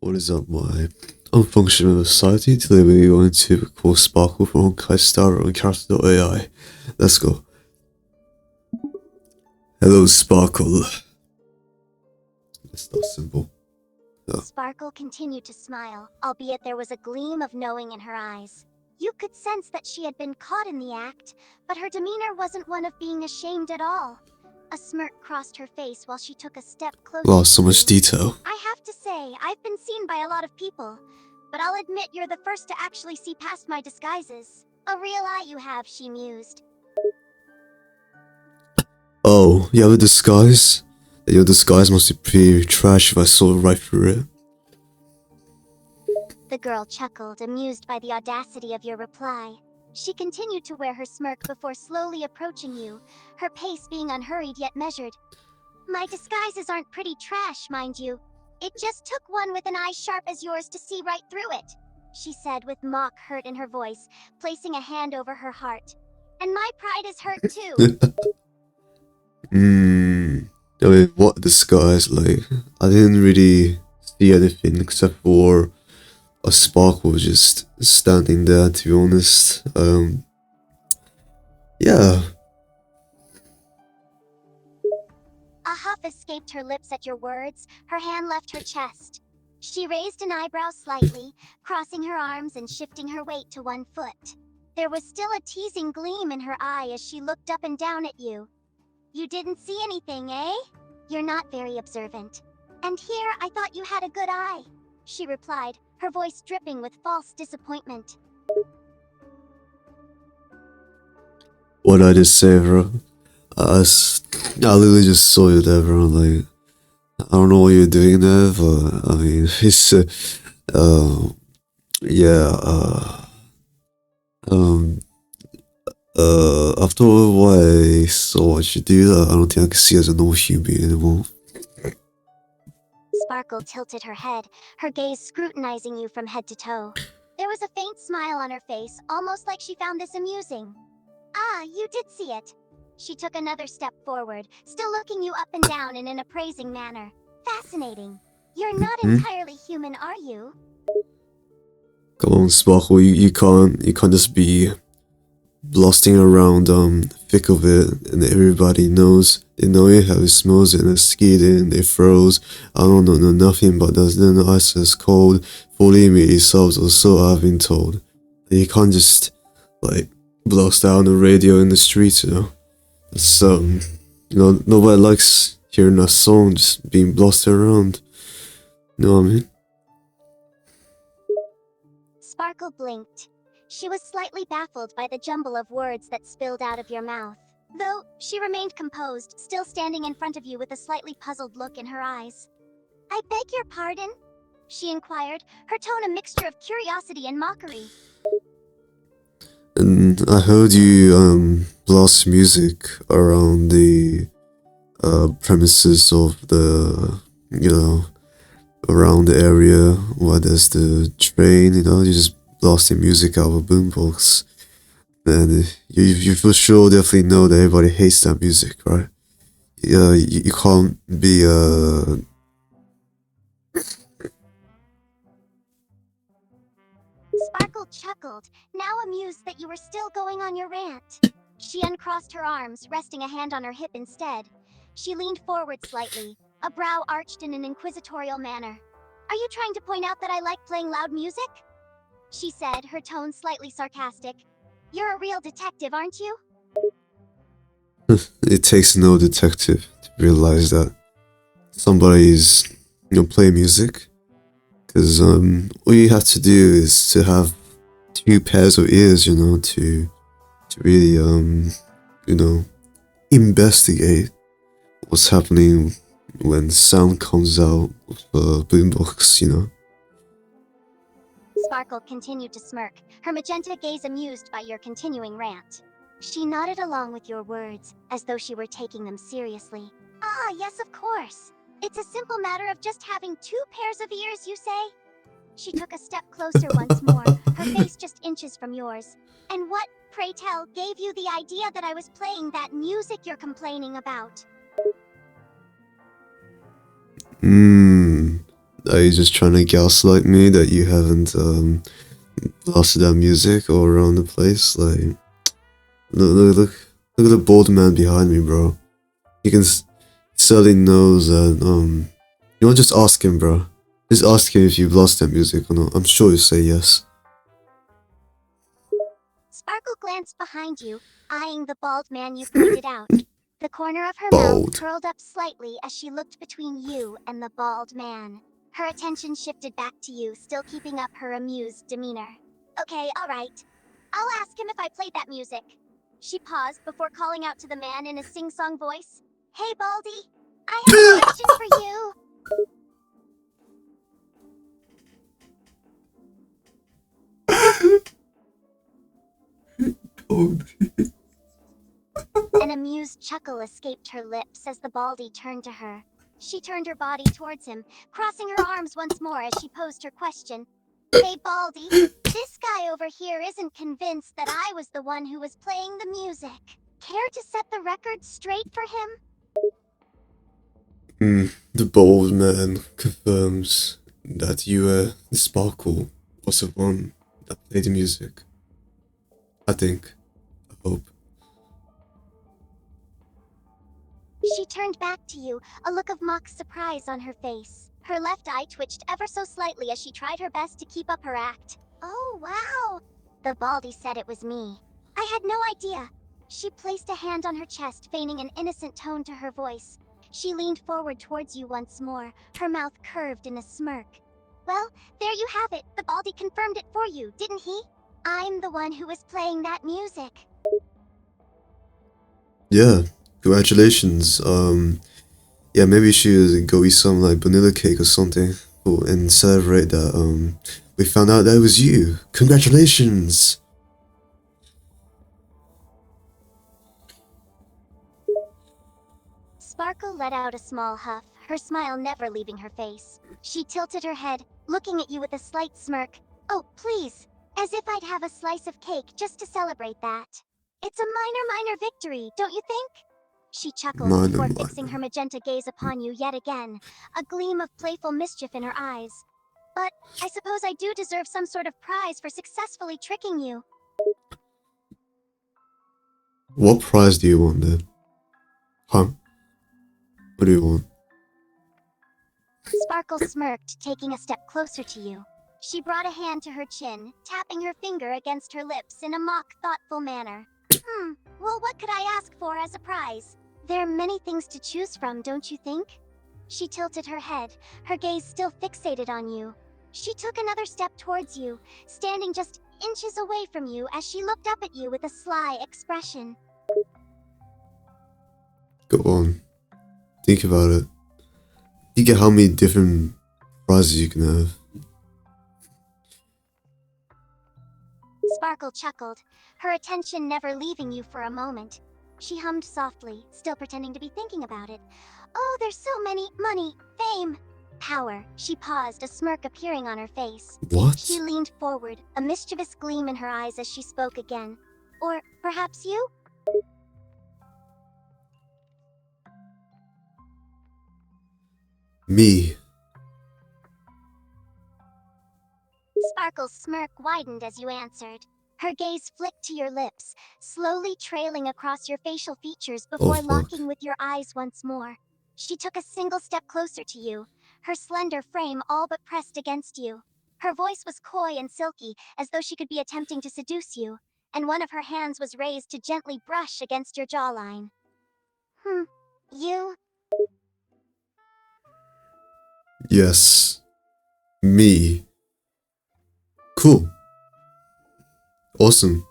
What is up, my unfunctional society? Today we're going to call Sparkle from honkai star on Character.ai. Let's go. Hello, Sparkle. It's not simple. Oh. Sparkle continued to smile, albeit there was a gleam of knowing in her eyes. You could sense that she had been caught in the act, but her demeanor wasn't one of being ashamed at all. A smirk crossed her face while she took a step closer. Wow, so much detail. I have to say, I've been seen by a lot of people, but I'll admit you're the first to actually see past my disguises. A real eye you have, she mused. Oh, you have a disguise? Your disguise must be pretty trash if I saw right through it. The girl chuckled, amused by the audacity of your reply. She continued to wear her smirk before slowly approaching you, her pace being unhurried yet measured. My disguises aren't pretty trash, mind you. It just took one with an eye sharp as yours to see right through it, she said with mock hurt in her voice, placing a hand over her heart. And my pride is hurt too. I mean, what disguise? Like, I didn't really see anything except for a Sparkle just standing there, to be honest. Yeah. A huff escaped her lips at your words. Her hand left her chest. She raised an eyebrow slightly, crossing her arms and shifting her weight to one foot. There was still a teasing gleam in her eye as she looked up and down at you. You didn't see anything, eh? You're not very observant. And here I thought you had a good eye, she replied, her voice dripping with false disappointment. What did I just say, bro? I literally just saw you there, bro. Like, I don't know what you're doing there, but I mean, it's after what I saw what you do, I don't think I can see you as a normal human being anymore. Sparkle tilted her head, her gaze scrutinizing you from head to toe. There was a faint smile on her face, almost like she found this amusing. Ah, you did see it. She took another step forward, still looking you up and down in an appraising manner. Fascinating. You're not entirely human, are you? Come on, Sparkle, you can't just be blasting around thick of it, and everybody knows. They know it, how it smells, and they're skating, they froze. I don't know nothing, but there's no ice is cold, fully immediately subs, or so I've been told. You can't just, like, blast out on the radio in the streets, you know? It's, nobody likes hearing a song just being blasted around. You know what I mean? Sparkle blinked. She was slightly baffled by the jumble of words that spilled out of your mouth. Though, she remained composed, still standing in front of you with a slightly puzzled look in her eyes. I beg your pardon? She inquired, her tone a mixture of curiosity and mockery. And I heard you blast music around the premises of the, around the area where there's the train, you just blasting music out of a boombox. And you for sure definitely know that everybody hates that music, right? Yeah, you can't be Sparkle chuckled, now amused that you were still going on your rant. She uncrossed her arms, resting a hand on her hip instead. She leaned forward slightly, a brow arched in an inquisitorial manner. Are you trying to point out that I like playing loud music? She said, her tone slightly sarcastic. You're a real detective, aren't you? It takes no detective to realize that somebody's, playing music. Because all you have to do is to have two pairs of ears, to really, investigate what's happening when sound comes out of a boombox, Sparkle continued to smirk, her magenta gaze amused by your continuing rant. She nodded along with your words, as though she were taking them seriously. Ah, yes, of course. It's a simple matter of just having two pairs of ears, you say? She took a step closer once more, her face just inches from yours. And what, pray tell, gave you the idea that I was playing that music you're complaining about? Are you just trying to gaslight me that you haven't blasted that music all around the place? Like, look at the bald man behind me, bro. He can certainly knows that you know, just ask him, bro. Just ask him if you've lost that music or not. I'm sure he'll say yes. Sparkle glanced behind you, eyeing the bald man you pointed out. The corner of her mouth Bald. curled up slightly as she looked between you and the bald man. Her attention shifted back to you, still keeping up her amused demeanor. Okay, alright. I'll ask him if I played that music. She paused before calling out to the man in a sing-song voice. Hey, Baldy, I have a question for you. An amused chuckle escaped her lips as the Baldy turned to her. She turned her body towards him, crossing her arms once more as she posed her question. Hey, Baldy, this guy over here isn't convinced that I was the one who was playing the music. Care to set the record straight for him? The bald man confirms that you, Sparkle, was the one that played the music. I think. I hope. She turned back to you, a look of mock surprise on her face. Her left eye twitched ever so slightly as she tried her best to keep up her act. Oh, wow! The Baldy said it was me. I had no idea. She placed a hand on her chest, feigning an innocent tone to her voice. She leaned forward towards you once more, her mouth curved in a smirk. Well, there you have it. The Baldy confirmed it for you, didn't he? I'm the one who was playing that music. Yeah, congratulations. Yeah, maybe you should go eat some like vanilla cake or something and celebrate that we found out that it was you. Congratulations. Sparkle let out a small huff, her smile never leaving her face. She tilted her head, looking at you with a slight smirk. Oh, please, as if I'd have a slice of cake just to celebrate that. It's a minor victory, don't you think? She chuckled before fixing her magenta gaze upon you yet again, a gleam of playful mischief in her eyes. But I suppose I do deserve some sort of prize for successfully tricking you. What prize do you want then? Huh? What do you want? Sparkle smirked, taking a step closer to you. She brought a hand to her chin, tapping her finger against her lips in a mock, thoughtful manner. Well, what could I ask for as a prize? There are many things to choose from, don't you think? She tilted her head, her gaze still fixated on you. She took another step towards you, standing just inches away from you as she looked up at you with a sly expression. Go on. Think about it. Think of how many different prizes you can have. Sparkle chuckled, her attention never leaving you for a moment. She hummed softly, still pretending to be thinking about it. Oh, there's so many. Money, fame, power. She paused, a smirk appearing on her face. What? She leaned forward, a mischievous gleam in her eyes as she spoke again. Or perhaps you? Me. Sparkle's smirk widened as you answered. Her gaze flicked to your lips, slowly trailing across your facial features before locking with your eyes once more. She took a single step closer to you, her slender frame all but pressed against you. Her voice was coy and silky, as though she could be attempting to seduce you, and one of her hands was raised to gently brush against your jawline. You? Yes. Me. Cool. Awesome.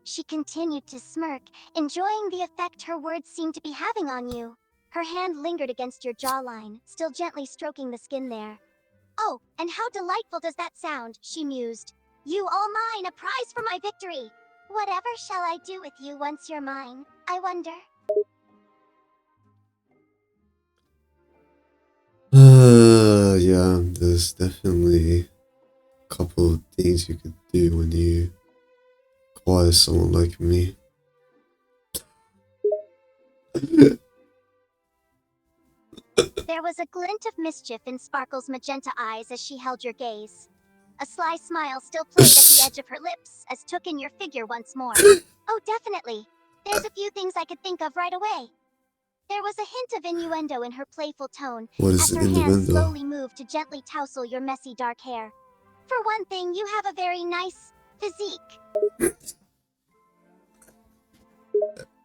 She continued to smirk, enjoying the effect her words seemed to be having on you. Her hand lingered against your jawline, still gently stroking the skin there. Oh, and how delightful does that sound, she mused. You all mine, a prize for my victory. Whatever shall I do with you once you're mine, I wonder? Yeah, there's definitely a couple of things you could do when you acquire someone like me. There was a glint of mischief in Sparkle's magenta eyes as she held your gaze. A sly smile still played at the edge of her lips as took in your figure once more. Oh, definitely. There's a few things I could think of right away. There was a hint of innuendo in her playful tone What is as her in the hand window? slowly moved to gently tousle your messy dark hair. For one thing, you have a very nice physique.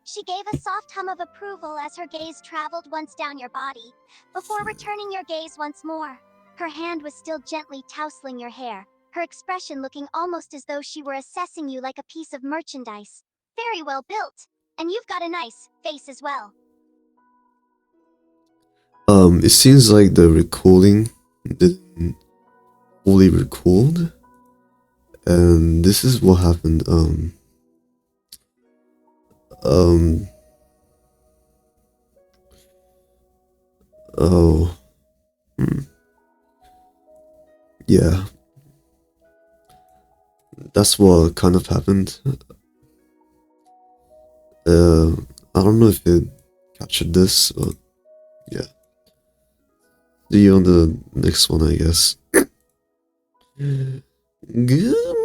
She gave a soft hum of approval as her gaze traveled once down your body, before returning your gaze once more. Her hand was still gently tousling your hair, her expression looking almost as though she were assessing you like a piece of merchandise. Very well built, and you've got a nice face as well. It seems like the recording didn't fully record, and this is what happened. Oh, yeah, that's what kind of happened. I don't know if it captured this, but yeah. See you on the next one, I guess. Goodbye.